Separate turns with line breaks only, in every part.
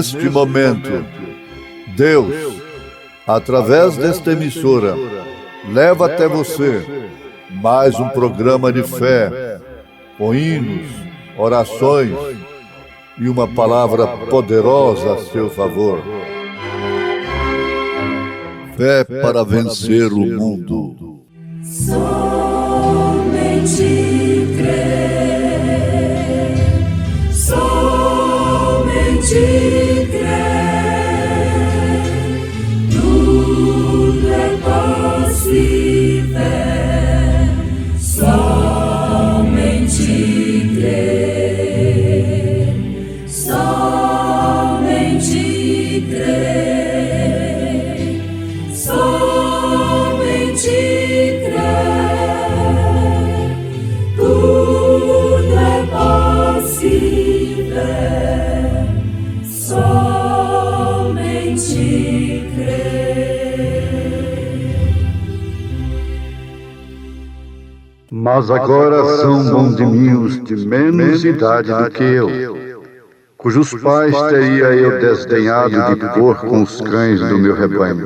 neste momento, Deus, através desta emissora, leva até você mais um programa de fé, com hinos, orações e uma palavra poderosa a seu favor. Fé para vencer o mundo.
Somente crer, somente crer, tudo é possível, somente crer, somente crer, somente crer, tudo é possível, somente crer.
Mas agora são bondinhos de menos idade do que eu, cujos pais teria eu desdenhado de pôr com os cães do meu rebanho.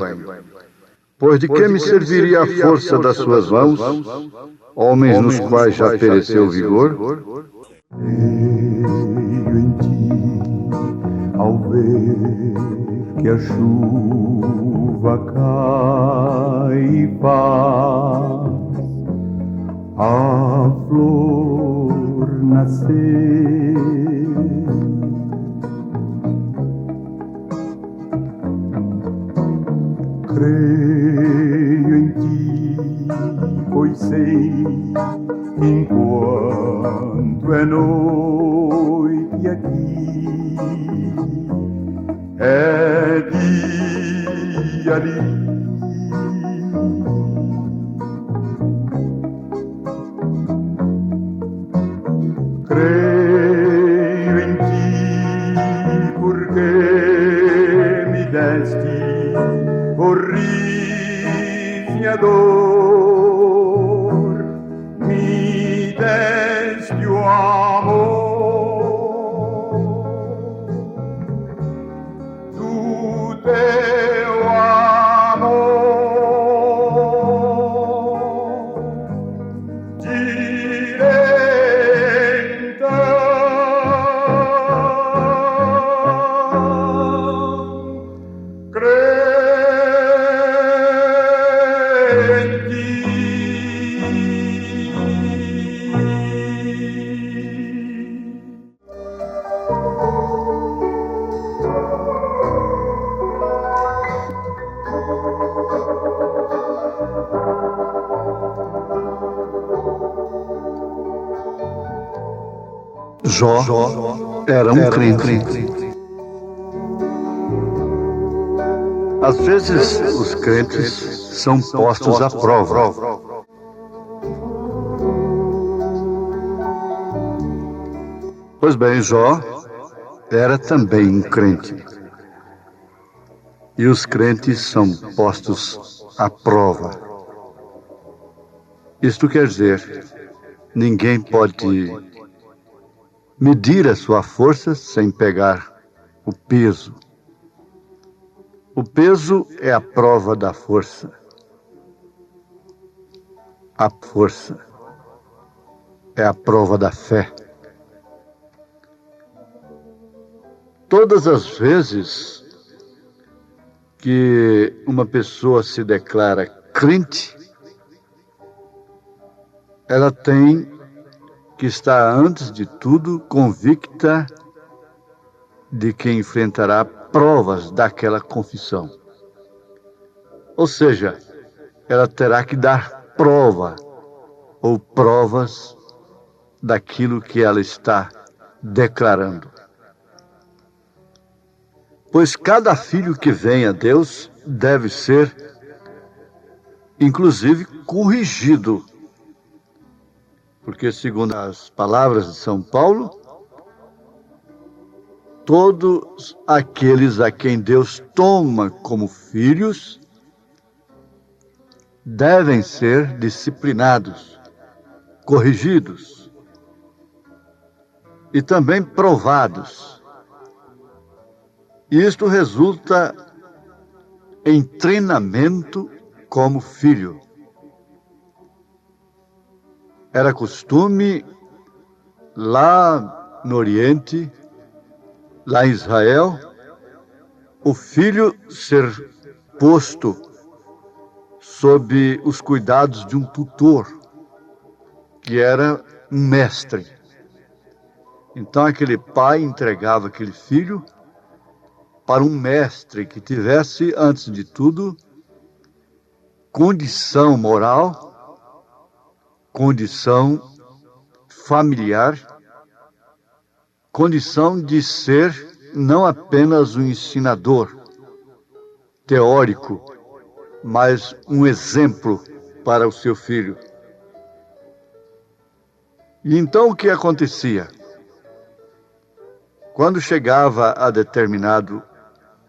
Pois de que me serviria a força das suas mãos, homens nos quais já pereceu o vigor?
Creio em ti, ao ver que a chuva cai e faz a flor nascer. Creio em ti, pois sei que enquanto é noite aqui, é dia ali. Creio em ti, porque me deste minha dor, me deste o amor do teu amor. Direi então, creio.
Jó era um crente. Às vezes, os crentes são postos à prova. Pois bem, Jó era também um crente. E os crentes são postos à prova. Isto quer dizer, ninguém pode medir a sua força sem pegar o peso. O peso é a prova da força. A força é a prova da fé. Todas as vezes que uma pessoa se declara crente, ela tem que está, antes de tudo, convicta de que enfrentará provas daquela confissão. Ou seja, ela terá que dar prova ou provas daquilo que ela está declarando. Pois cada filho que vem a Deus deve ser, inclusive, corrigido. Porque, segundo as palavras de São Paulo, todos aqueles a quem Deus toma como filhos devem ser disciplinados, corrigidos e também provados. Isto resulta em treinamento como filho. Era costume lá no Oriente, lá em Israel, o filho ser posto sob os cuidados de um tutor, que era um mestre. Então aquele pai entregava aquele filho para um mestre que tivesse, antes de tudo, condição moral, condição familiar, condição de ser não apenas um ensinador teórico, mas um exemplo para o seu filho. E então o que acontecia? Quando chegava a determinado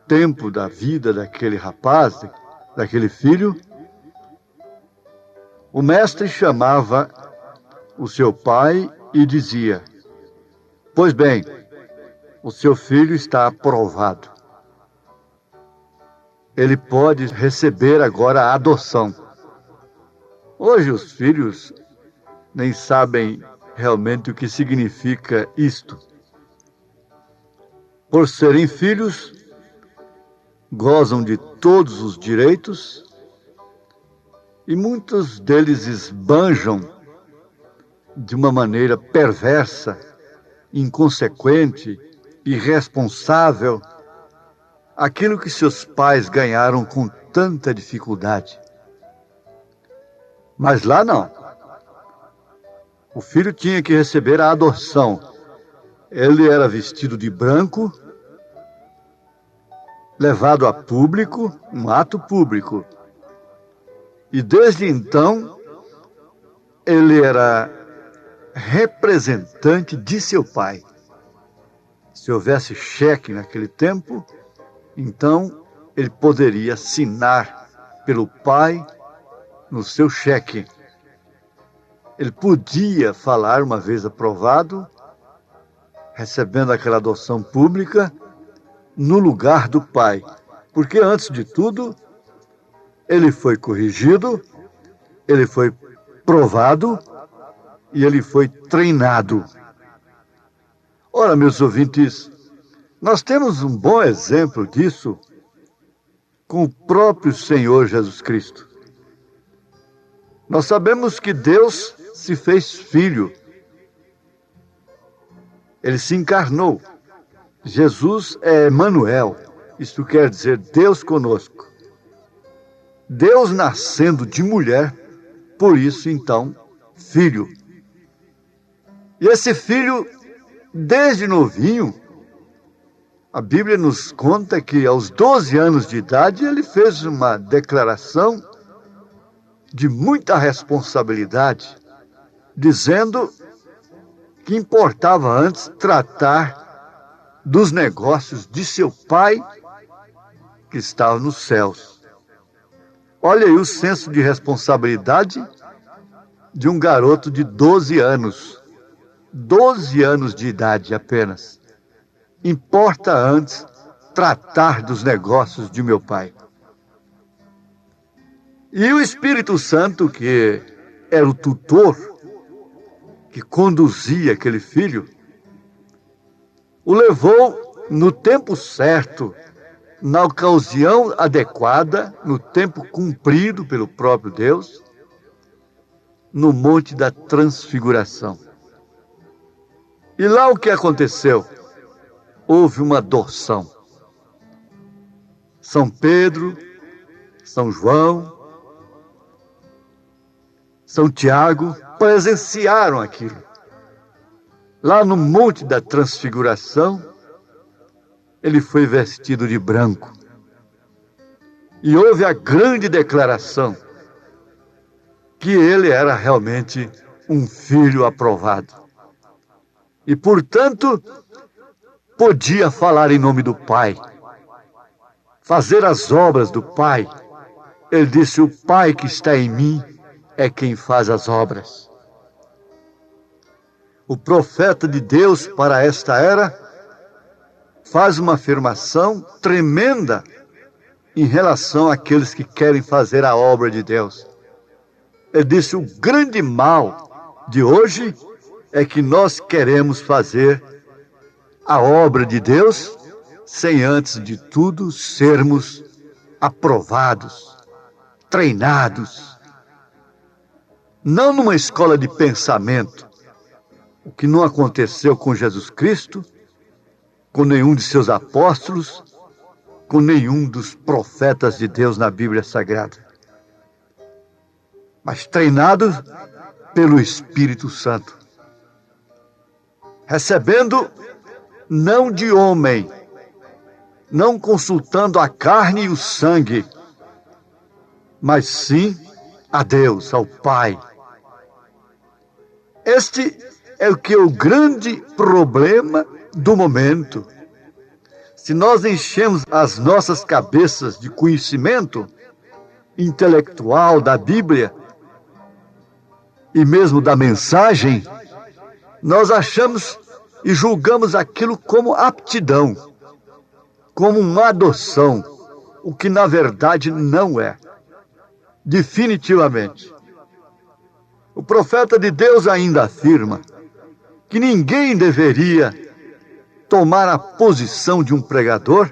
tempo da vida daquele rapaz, daquele filho, o mestre chamava o seu pai e dizia: pois bem, o seu filho está aprovado. Ele pode receber agora a adoção. Hoje os filhos nem sabem realmente o que significa isto. Por serem filhos, gozam de todos os direitos e muitos deles esbanjam de uma maneira perversa, inconsequente, irresponsável, aquilo que seus pais ganharam com tanta dificuldade. Mas lá não. O filho tinha que receber a adoção. Ele era vestido de branco, levado a público, um ato público. E desde então, ele era representante de seu pai. Se houvesse cheque naquele tempo, então ele poderia assinar pelo pai no seu cheque. Ele podia falar, uma vez aprovado, recebendo aquela adoção pública, no lugar do pai. Porque, antes de tudo, ele foi corrigido, ele foi provado e ele foi treinado. Ora, meus ouvintes, nós temos um bom exemplo disso com o próprio Senhor Jesus Cristo. Nós sabemos que Deus se fez filho. Ele se encarnou. Jesus é Emanuel, isto quer dizer Deus conosco. Deus nascendo de mulher, por isso então, filho. E esse filho, desde novinho, a Bíblia nos conta que aos 12 anos de idade ele fez uma declaração de muita responsabilidade, dizendo que importava antes tratar dos negócios de seu pai, que estava nos céus. Olha aí o senso de responsabilidade de um garoto de 12 anos. 12 anos de idade apenas. Importa antes tratar dos negócios de meu pai. E o Espírito Santo, que era o tutor, que conduzia aquele filho, o levou no tempo certo, na ocasião adequada, no tempo cumprido pelo próprio Deus, no Monte da Transfiguração. E lá o que aconteceu? Houve uma adoção. São Pedro, São João, São Tiago presenciaram aquilo. Lá no Monte da Transfiguração, ele foi vestido de branco. E houve a grande declaração que ele era realmente um filho aprovado. E, portanto, podia falar em nome do Pai, fazer as obras do Pai. Ele disse: o Pai que está em mim é quem faz as obras. O profeta de Deus para esta era faz uma afirmação tremenda em relação àqueles que querem fazer a obra de Deus. Ele disse: o grande mal de hoje é que nós queremos fazer a obra de Deus sem, antes de tudo, sermos aprovados, treinados. Não numa escola de pensamento, o que não aconteceu com Jesus Cristo, com nenhum de seus apóstolos, com nenhum dos profetas de Deus na Bíblia Sagrada, mas treinados pelo Espírito Santo, recebendo não de homem, não consultando a carne e o sangue, mas sim a Deus, ao Pai. Este é o que é o grande problema do momento. Se nós enchemos as nossas cabeças de conhecimento intelectual da Bíblia e mesmo da mensagem, nós achamos e julgamos aquilo como aptidão, como uma adoção, o que na verdade não é. Definitivamente. O profeta de Deus ainda afirma que ninguém deveria tomar a posição de um pregador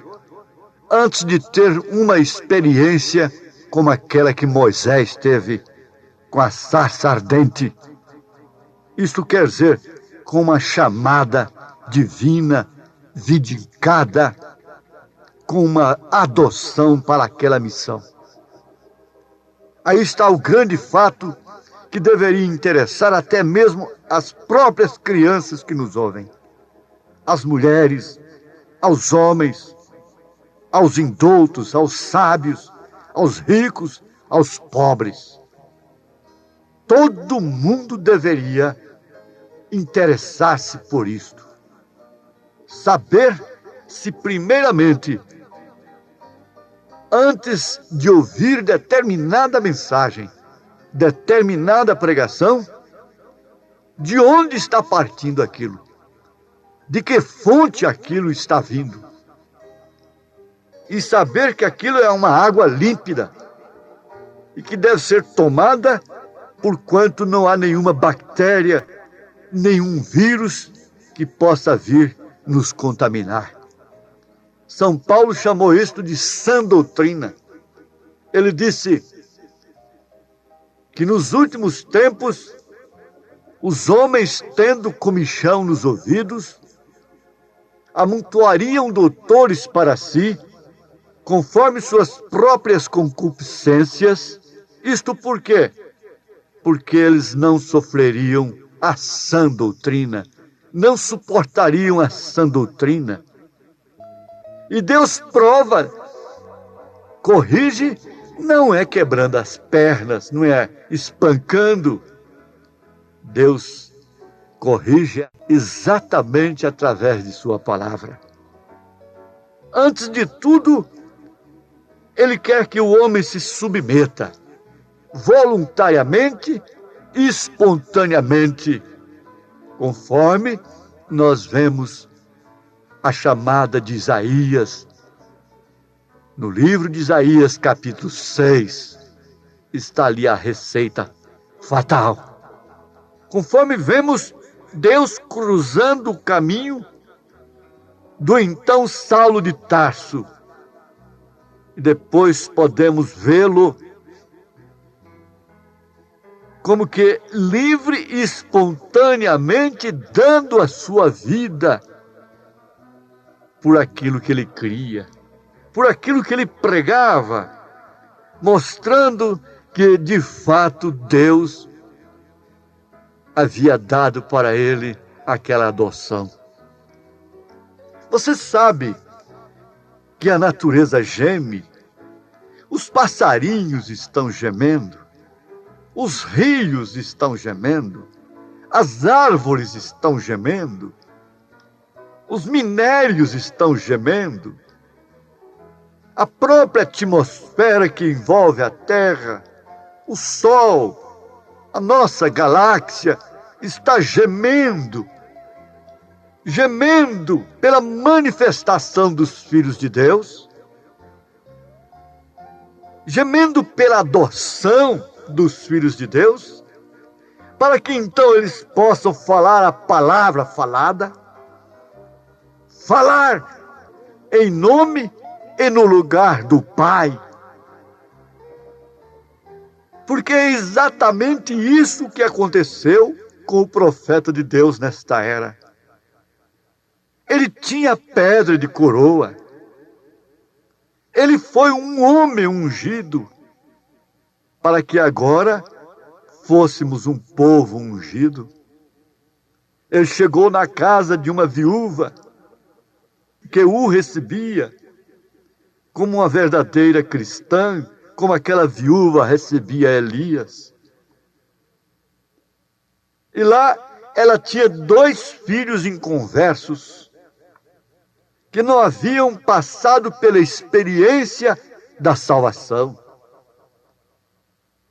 antes de ter uma experiência como aquela que Moisés teve com a sarça ardente. Isto quer dizer, com uma chamada divina, vindicada, com uma adoção para aquela missão. Aí está o grande fato que deveria interessar até mesmo as próprias crianças que nos ouvem, às mulheres, aos homens, aos indoutos, aos sábios, aos ricos, aos pobres. Todo mundo deveria interessar-se por isto. Saber se primeiramente, antes de ouvir determinada mensagem, determinada pregação, de onde está partindo aquilo? De que fonte aquilo está vindo? E saber que aquilo é uma água límpida e que deve ser tomada porquanto não há nenhuma bactéria, nenhum vírus que possa vir nos contaminar. São Paulo chamou isto de sã doutrina. Ele disse que nos últimos tempos, os homens, tendo comichão nos ouvidos, amontoariam doutores para si, conforme suas próprias concupiscências. Isto por quê? Porque eles não sofreriam a sã doutrina, não suportariam a sã doutrina. E Deus prova, corrige, não é quebrando as pernas, não é espancando. Deus corrige exatamente através de sua palavra. Antes de tudo, Ele quer que o homem se submeta voluntariamente, espontaneamente, conforme nós vemos a chamada de Isaías. No livro de Isaías, capítulo 6, está ali a receita fatal. Conforme vemos Deus cruzando o caminho do então Saulo de Tarso, e depois podemos vê-lo como que livre e espontaneamente dando a sua vida por aquilo que ele cria, por aquilo que ele pregava, mostrando que de fato Deus havia dado para ele aquela adoção. Você sabe que a natureza geme, os passarinhos estão gemendo, os rios estão gemendo, as árvores estão gemendo, os minérios estão gemendo, a própria atmosfera que envolve a Terra, o Sol, a nossa galáxia está gemendo gemendo pela manifestação dos filhos de Deus, gemendo pela adoção dos filhos de Deus, para que então eles possam falar a palavra falada, falar em nome e no lugar do Pai. Porque é exatamente isso que aconteceu com o profeta de Deus nesta era. Ele tinha pedra de coroa. Ele foi um homem ungido, para que agora fôssemos um povo ungido. Ele chegou na casa de uma viúva, que o recebia como uma verdadeira cristã, como aquela viúva recebia Elias. E lá ela tinha 2 filhos inconversos, que não haviam passado pela experiência da salvação.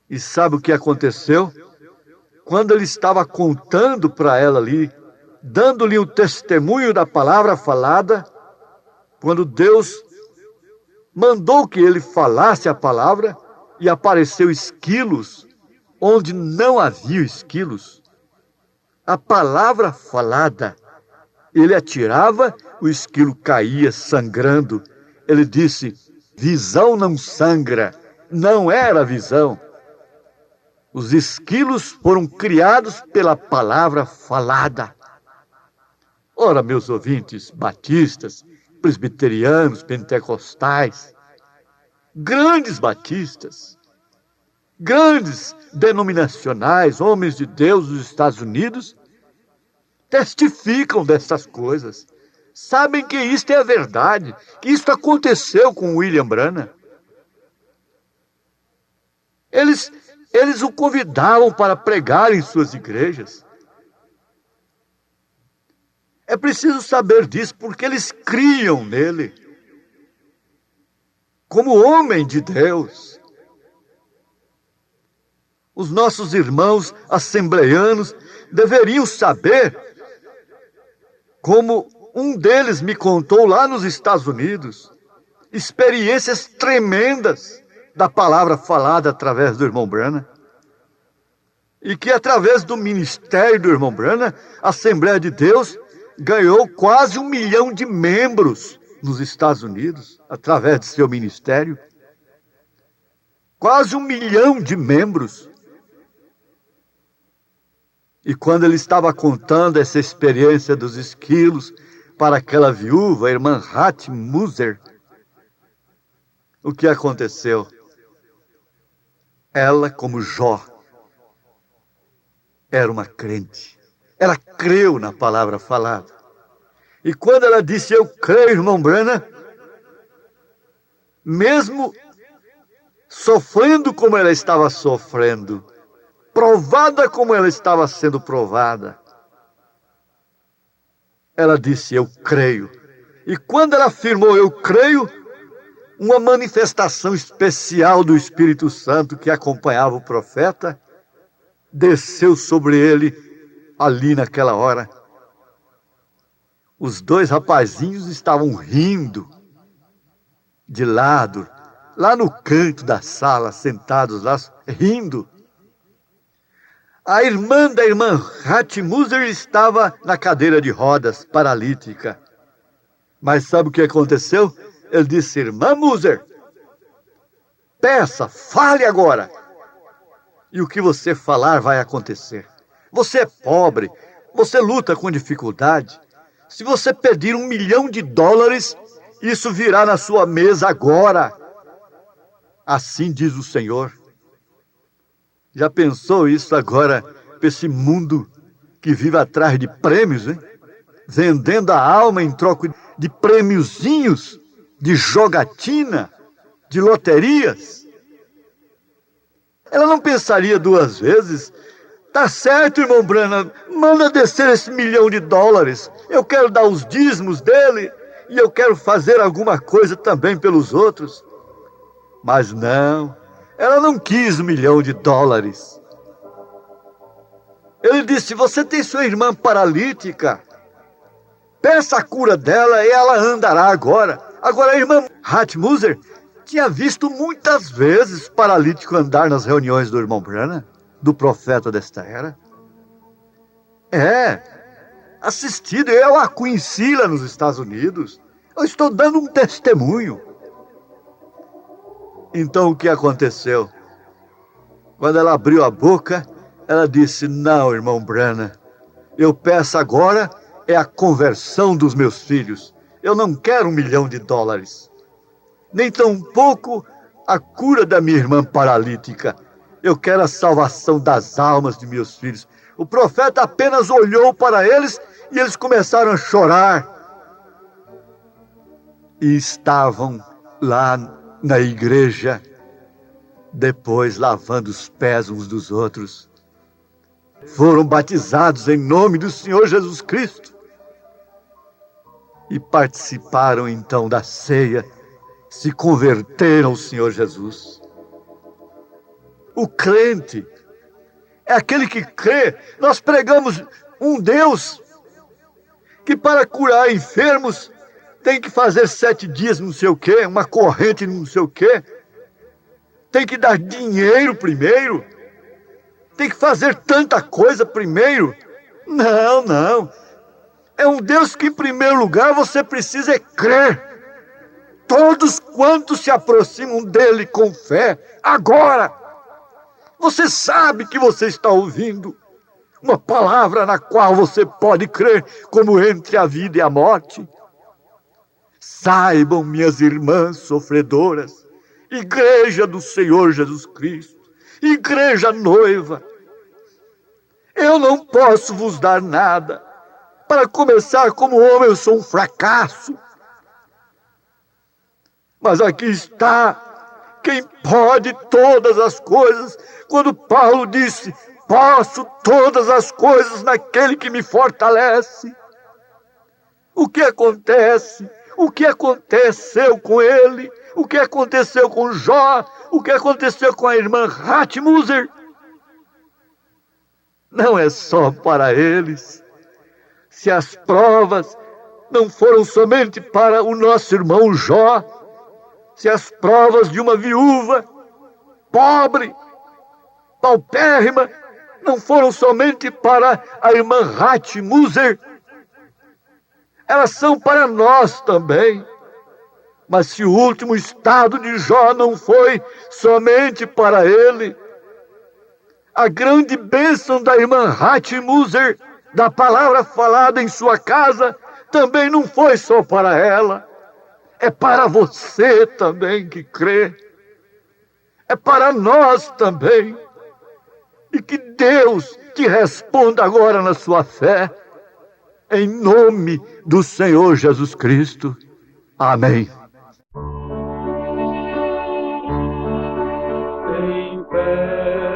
E sabe o que aconteceu? Quando ele estava contando para ela ali, dando-lhe o testemunho da palavra falada, quando Deus mandou que ele falasse a palavra, e apareceu esquilos onde não havia esquilos. A palavra falada, ele atirava, o esquilo caía sangrando. Ele disse: visão não sangra. Não era visão. Os esquilos foram criados pela palavra falada. Ora, meus ouvintes batistas, presbiterianos, pentecostais, grandes batistas, grandes denominacionais, homens de Deus dos Estados Unidos, testificam dessas coisas. Sabem que isto é a verdade, que isto aconteceu com William Branham. Eles o convidavam para pregar em suas igrejas. É preciso saber disso, porque eles criam nele, como homem de Deus. Os nossos irmãos assembleianos deveriam saber, como um deles me contou lá nos Estados Unidos, experiências tremendas da palavra falada através do irmão Branham. E que através do ministério do irmão Branham, a Assembleia de Deus ganhou quase 1 milhão de membros nos Estados Unidos, através de seu ministério. Quase 1 milhão de membros. E quando ele estava contando essa experiência dos esquilos para aquela viúva, a irmã Hattie Moser, o que aconteceu? Ela, como Jó, era uma crente. Ela creu na palavra falada. E quando ela disse: eu creio, irmão Branham, mesmo sofrendo como ela estava sofrendo, provada como ela estava sendo provada, ela disse: eu creio. E quando ela afirmou: eu creio, uma manifestação especial do Espírito Santo que acompanhava o profeta desceu sobre ele ali naquela hora. Os 2 rapazinhos estavam rindo de lado, lá no canto da sala, sentados lá, rindo. A irmã da irmã Hattie Moser estava na cadeira de rodas, paralítica. Mas sabe o que aconteceu? Ele disse: irmã Moser, peça, fale agora. E o que você falar vai acontecer. Você é pobre, você luta com dificuldade. Se você pedir $1 milhão, isso virá na sua mesa agora. Assim diz o Senhor. Já pensou isso agora, para esse mundo que vive atrás de prêmios, hein? Vendendo a alma em troca de prêmiozinhos, de jogatina, de loterias? Ela não pensaria 2 vezes. Tá certo, irmão Branham, manda descer esse $1 milhão. Eu quero dar os dízimos dele e eu quero fazer alguma coisa também pelos outros. Mas não, ela não quis $1 milhão. Ele disse: você tem sua irmã paralítica, peça a cura dela e ela andará agora. Agora, a irmã Hatmuser tinha visto muitas vezes paralítico andar nas reuniões do irmão Branham, do profeta desta era. Assistido, eu a conheci lá nos Estados Unidos. Eu estou dando um testemunho. Então o que aconteceu? Quando ela abriu a boca, ela disse: não, irmão Branham, eu peço agora é a conversão dos meus filhos. Eu não quero $1 milhão, nem tampouco a cura da minha irmã paralítica. Eu quero a salvação das almas de meus filhos. O profeta apenas olhou para eles e eles começaram a chorar. E estavam lá na igreja, depois lavando os pés uns dos outros. Foram batizados em nome do Senhor Jesus Cristo. E participaram então da ceia, se converteram ao Senhor Jesus. O crente é aquele que crê. Nós pregamos um Deus que para curar enfermos tem que fazer 7 dias não sei o quê, uma corrente não sei o quê. Tem que dar dinheiro primeiro. Tem que fazer tanta coisa primeiro. Não. É um Deus que, em primeiro lugar, você precisa crer. Todos quantos se aproximam dele com fé, agora, você sabe que você está ouvindo uma palavra na qual você pode crer, como entre a vida e a morte. Saibam, minhas irmãs sofredoras, igreja do Senhor Jesus Cristo, igreja noiva, eu não posso vos dar nada. Para começar, como homem, eu sou um fracasso. Mas aqui está quem pode todas as coisas. Quando Paulo disse: posso todas as coisas naquele que me fortalece. O que acontece? O que aconteceu com ele? O que aconteceu com Jó? O que aconteceu com a irmã Hatmuser? Não é só para eles. Se as provas não foram somente para o nosso irmão Jó, se as provas de uma viúva pobre, paupérrima, não foram somente para a irmã Hatmuser, elas são para nós também. Mas se o último estado de Jó não foi somente para ele, a grande bênção da irmã Hatmuser, da palavra falada em sua casa, também não foi só para ela. É para você também que crê. É para nós também. E que Deus te responda agora na sua fé, em nome do Senhor Jesus Cristo. Amém.
Tem fé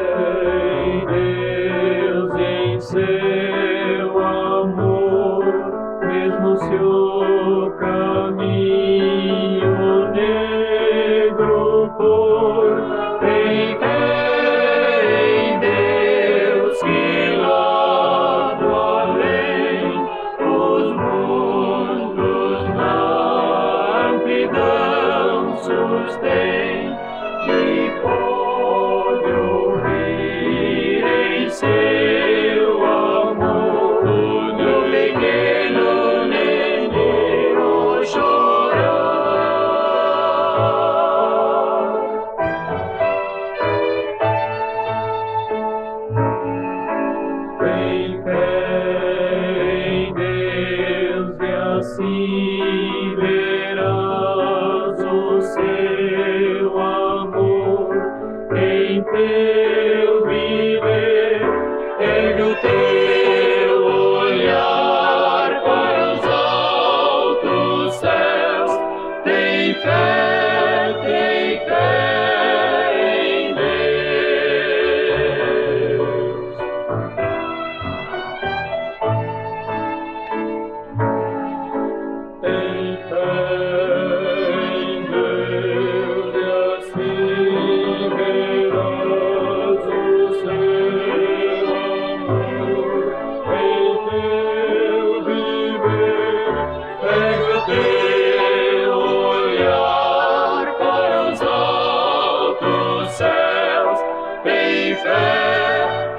em Deus, em seu amor, mesmo se o caminho negro for. Tem fé em Deus que lá do além os mundos na amplidão sustém, e pode ouvir em seu amor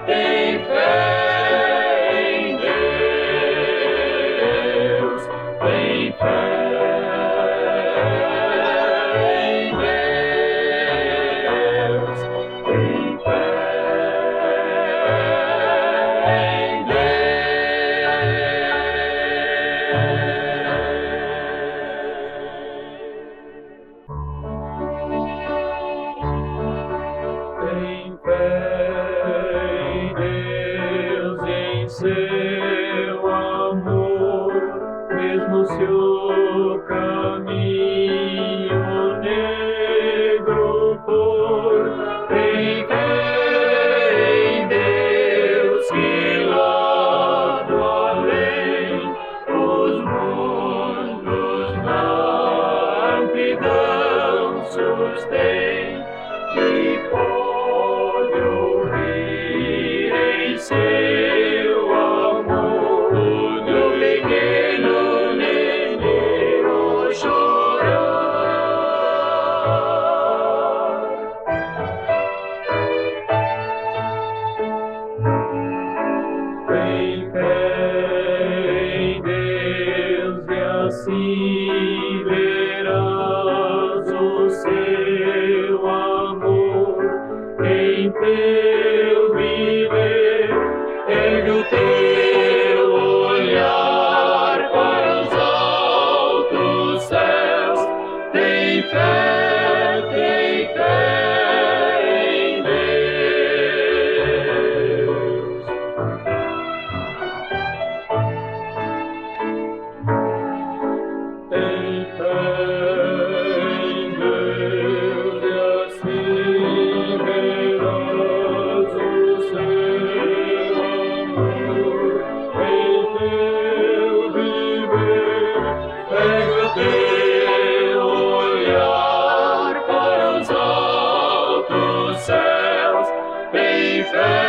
tem fé em Deus, tem fé em Deus, tem fé em Tem fé em Deus e em seu amor, mesmo se o caminho negro for. Tem fé em Deus que lá do além os mundos na amplidão sustém. E pode ouvir em seu amor no pequeno neném chorar. Tem fé em Deus e assim verás o seu amor em teu viver. Ergue o teu olhar para os altos céus. Tem fé em Deus. Tem fé em Deus e assim verás o seu amor em teu viver. Pega o teu olhar para os altos céus. Tem fé